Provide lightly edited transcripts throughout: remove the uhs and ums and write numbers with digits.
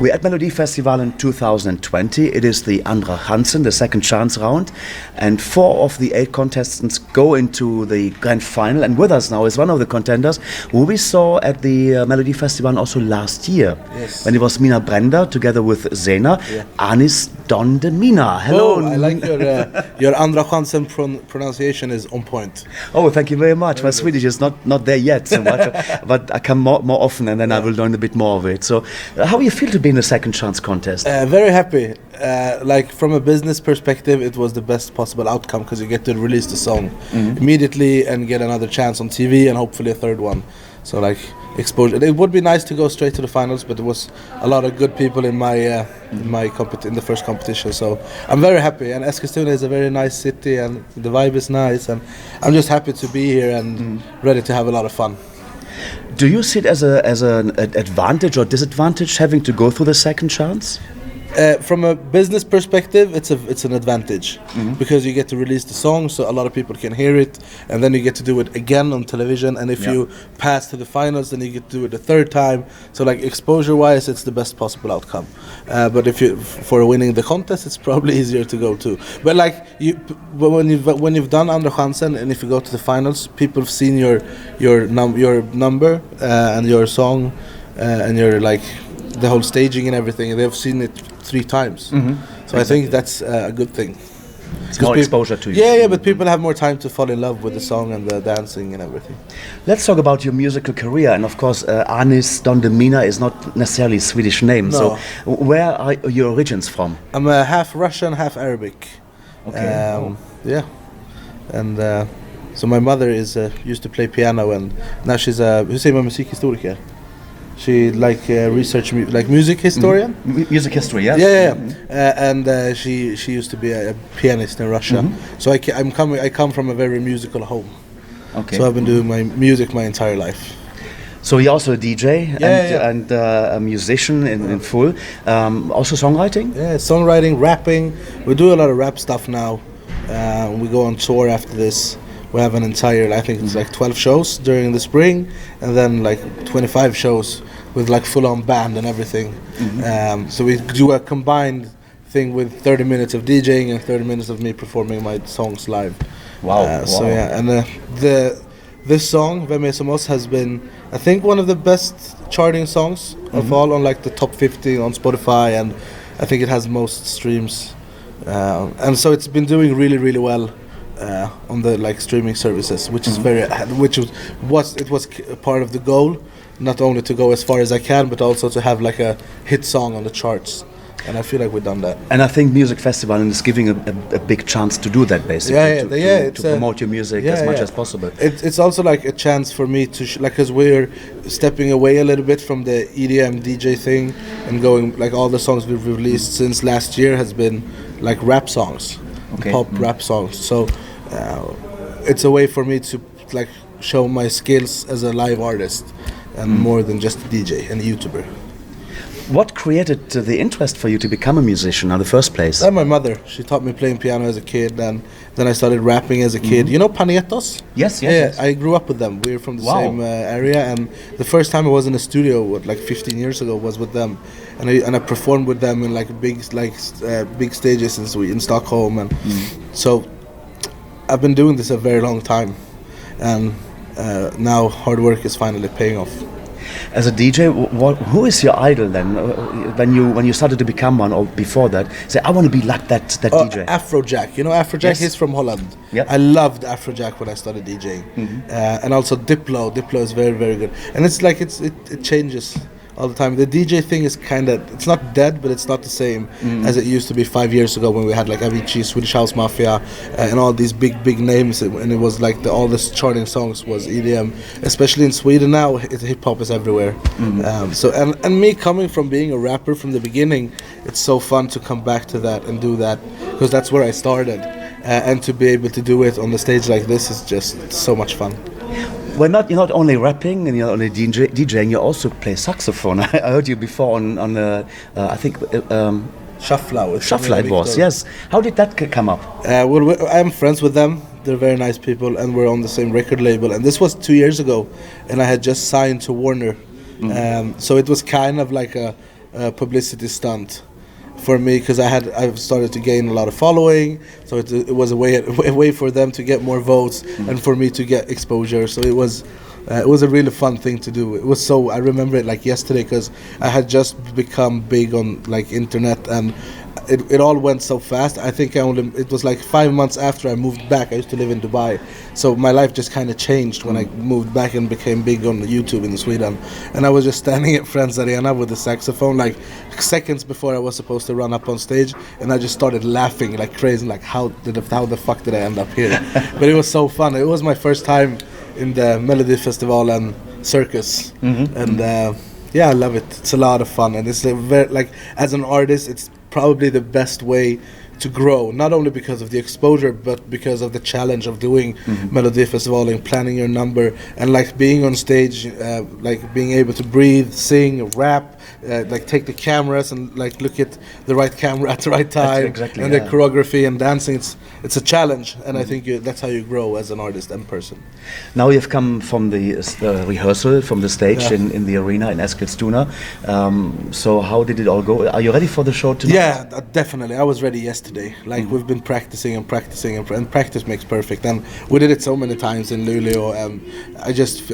We're at Melodifestivalen 2020. It is the Andra Chansen, the second chance round, and 4 of the 8 contestants go into the Grand Final. And with us now is one of the contenders who we saw at the Melodifestivalen also last year, yes, when it was Mina Brenda together with Zena, Anis Don Demina. Hello. Oh, I like your Andra Chansen pronunciation is on point. Oh, thank you very much. My Swedish is not there yet so much, but I come more often, and then I will learn a bit more of it. So, how do you feel to be in the second chance contest? Very happy. Like from a business perspective, it was the best possible outcome because you get to release the song immediately and get another chance on TV and hopefully a third one. So like exposure. It would be nice to go straight to the finals, but there was a lot of good people in in the first competition. So I'm very happy. And Eskilstuna is a very nice city, and the vibe is nice. And I'm just happy to be here and ready to have a lot of fun. Do you see it as an advantage or disadvantage having to go through the second chance? From a business perspective, it's an advantage because you get to release the song, so a lot of people can hear it, and then you get to do it again on television. And if you pass to the finals, then you get to do it a third time. So like exposure-wise, it's the best possible outcome. But for winning the contest, it's probably easier to go to. But like when you've done Andra Chansen, and if you go to the finals, people have seen your number and your song and your like the whole staging and everything, and they've seen it 3 times. So exactly. I think that's a good thing. It's more exposure to you. Yeah, but people have more time to fall in love with the song and the dancing and everything. Let's talk about your musical career, and of course Anis Don Demina is not necessarily a Swedish name. No. So where are your origins from? I'm half Russian, half Arabic. Okay. Yeah, and so my mother used to play piano, and now she's hur säger man musikhistoriker? She research like music historian. Music history, yes. Yeah. And she used to be a pianist in Russia. So I come from a very musical home. Okay. So I've been doing my music my entire life. So you're also a DJ and a musician in full. Also songwriting? Yeah, songwriting, rapping. We do a lot of rap stuff now. We go on tour after this. We have an entire, I think it's like 12 shows during the spring, and then like 25 shows with like full-on band and everything. So we do a combined thing with 30 minutes of DJing and 30 minutes of me performing my songs live. Wow. So yeah, and this song, Som oss, has been, I think, one of the best charting songs of all on like the top 50 on Spotify, and I think it has most streams. And so it's been doing really, really well. On the like streaming services, which is it was part of the goal, not only to go as far as I can, but also to have like a hit song on the charts, and I feel like we've done that. And I think Music Festival is giving a big chance to do that, basically. To promote your music as much as possible. It's also like a chance for me to because we're stepping away a little bit from the EDM DJ thing and going like all the songs we've released since last year has been like rap songs, pop rap songs. So. It's a way for me to like show my skills as a live artist and more than just a DJ and a YouTuber. What created the interest for you to become a musician in the first place? My mother. She taught me playing piano as a kid, and then I started rapping as a kid. You know Panetos? Yes. I grew up with them. We're from the same area, and the first time I was in a studio, like 15 years ago, was with them, and I performed with them in like big stages in Stockholm, and so. I've been doing this a very long time, and now hard work is finally paying off. As a DJ, who is your idol then? When you started to become one, or before that, say I want to be like that DJ. Afrojack, you know Afrojack. He's from Holland. Yep. I loved Afrojack when I started DJing, and also Diplo. Diplo is very, very good, and it's like it changes all the time. The DJ thing is it's not dead, but it's not the same as it used to be 5 years ago when we had like Avicii, Swedish House Mafia, and all these big names, and it was like all the charting songs was EDM. Especially in Sweden now, hip hop is everywhere. So and me coming from being a rapper from the beginning, it's so fun to come back to that and do that because that's where I started, and to be able to do it on the stage like this is just so much fun. You're not only rapping and you're not only DJing, you also play saxophone. I heard you before on I think Shuffla it was, yes. How did that come up? I'm friends with them. They're very nice people, and we're on the same record label. And this was 2 years ago, and I had just signed to Warner. So it was kind of like publicity stunt for me, because I've started to gain a lot of following, so it was a way for them to get more votes and for me to get exposure. So it was a really fun thing to do. It was I remember it like yesterday, because I had just become big on like internet, and it all went so fast. I think it was like 5 months after I moved back. I used to live in Dubai, so my life just kind of changed when I moved back and became big on YouTube in Sweden. And I was just standing at Friends Arena with the saxophone, like seconds before I was supposed to run up on stage, and I just started laughing like crazy, like how the fuck did I end up here? But it was so fun. It was my first time in the Melodifestivalen circus, and yeah, I love it. It's a lot of fun, and it's like as an artist, it's probably the best way to grow, not only because of the exposure, but because of the challenge of doing Melodifestivalen, planning your number, and like being on stage, like being able to breathe, sing, rap, like take the cameras and like look at the right camera at the right time, exactly, and the choreography and dancing. It's a challenge, and I think that's how you grow as an artist and person. Now you've come from the rehearsal, from the stage in the arena in Eskilstuna. So how did it all go? Are you ready for the show tonight? Yeah, definitely. I was ready yesterday. Like we've been practicing and practice makes perfect. And we did it so many times in Luleå.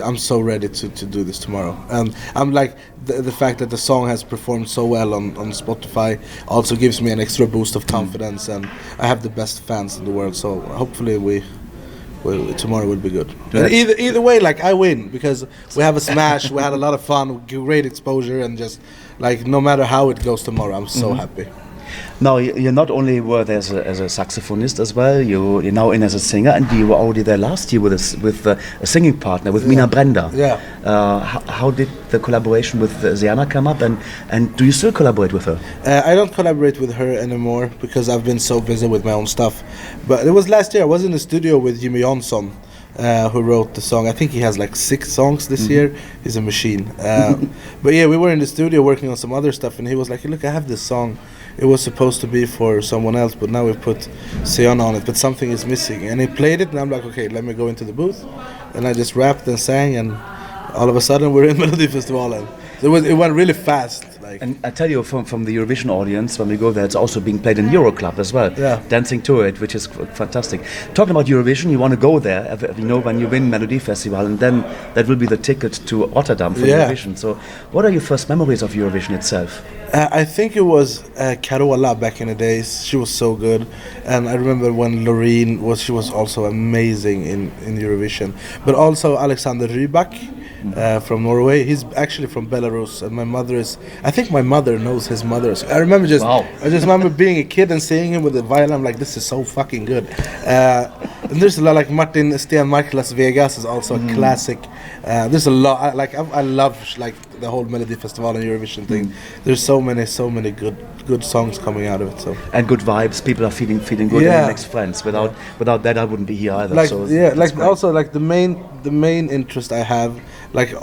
I'm so ready to do this tomorrow. And I'm like the fact that the song has performed so well on Spotify also gives me an extra boost of confidence, and I have the best fans in the world. So hopefully tomorrow will be good. And either way, like I win, because we have a smash. We had a lot of fun, great exposure, and just like no matter how it goes tomorrow, I'm so happy. Now you not only were there as a saxophonist as well. You're now in as a singer, and you were already there last year with a singing partner with Mina Brenda. Yeah. How did the collaboration with Gianna come up, and do you still collaborate with her? I don't collaborate with her anymore because I've been so busy with my own stuff. But it was last year. I was in the studio with Jimmy Jansson, who wrote the song. I think he has like 6 songs this year. He's a machine. But yeah, we were in the studio working on some other stuff, and he was like, "Look, I have this song. It was supposed to be for someone else, but now we put Sienna on it, but something is missing." And he played it, and I'm like, okay, let me go into the booth. And I just rapped and sang, and all of a sudden we're in Melodifestivalen. It went really fast. Like. And I tell you, from the Eurovision audience, when we go there, it's also being played in Euroclub as well. Yeah. Dancing to it, which is fantastic. Talking about Eurovision, you want to go there, when you win Melodifestivalen, and then that will be the ticket to Rotterdam for Eurovision. So what are your first memories of Eurovision itself? I think it was Carola back in the days. She was so good, and I remember when Loreen she was also amazing in Eurovision. But also Alexander Rybak from Norway. He's actually from Belarus, and I think my mother knows his mother. So I remember I just remember being a kid and seeing him with the violin. I'm like, this is so fucking good. And there's a lot like Martin Stenmark Las Vegas is also a classic. There's a lot. I love like the whole Melodifestivalen Eurovision thing. There's so many good songs coming out of it. So and good vibes. People are feeling good and makes friends. Without that, I wouldn't be here either. Like so like great. Also like the main interest I have, like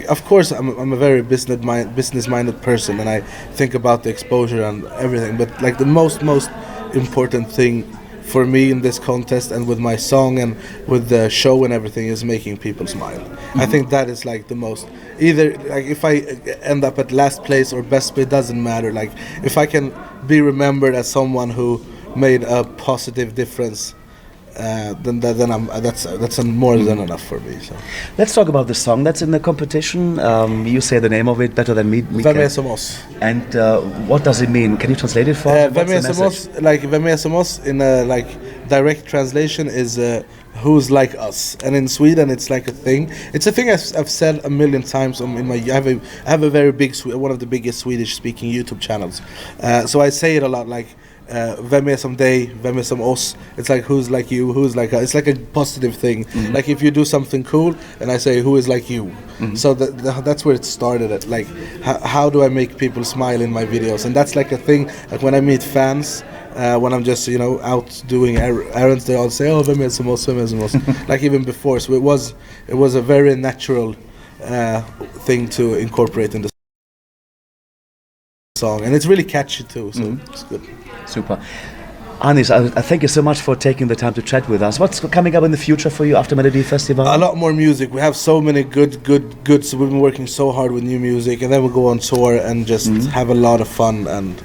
of course I'm a very business minded person, and I think about the exposure and everything. But like the most important thing for me in this contest and with my song and with the show and everything is making people smile. I think that is like the most, either like if I end up at last place or best place, doesn't matter. Like if I can be remembered as someone who made a positive difference, then that's more than enough for me. So let's talk about the song that's in the competition. You say the name of it better than me. Som oss. And what does it mean? Can you translate it for us? Som oss, like som oss in a like direct translation is who's like us, and in Sweden it's like a thing. It's a thing I've said a million times. I have a very big one of the biggest Swedish speaking YouTube channels, so I say it a lot, like vem är som dig, vem är som oss. It's like who's like you, who's like us. It's like a positive thing. Like if you do something cool and I say who is like you. So that's where it started at. Like how do I make people smile in my videos? And that's like a thing, like when I meet fans, when I'm just out doing errands, they all say, oh, vem är som oss, vem är som oss. Like even before. So it was a very natural thing to incorporate in the song, and it's really catchy too, so it's good. Super. Anis, I thank you so much for taking the time to chat with us. What's coming up in the future for you after Melodifestivalen? A lot more music. We have so many good. So we've been working so hard with new music, and then we'll go on tour and just have a lot of fun and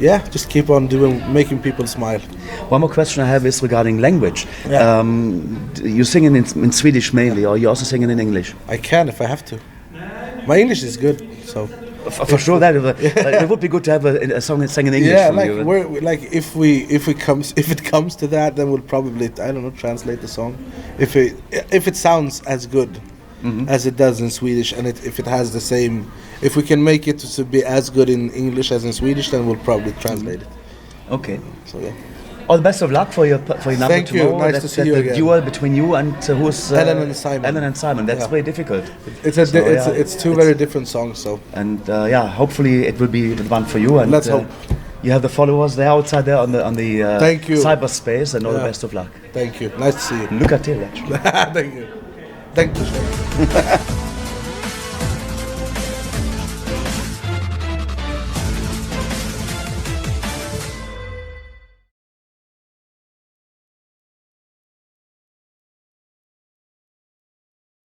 just keep on making people smile. One more question I have is regarding language. Yeah. You sing in Swedish mainly, or you also singing in English? I can if I have to. My English is good, so. For sure, that it would be good to have a song sang in English. Yeah, from like you. if it comes to that, then we'll probably translate the song. If it sounds as good as it does in Swedish, and if it has the same, if we can make it to be as good in English as in Swedish, then we'll probably translate it. Okay. So yeah. All the best of luck for your number Thank you. tomorrow. Nice to see you the again. duel between you and who's Ellen and Simon. Ellen and Simon. That's very difficult. It's two very different songs. So hopefully it will be the one for you. And let's hope. You have the followers there outside there on the Thank you. cyberspace, and all the best of luck. Thank you. Nice to see you. Lycka till, actually. Thank you. Thank you.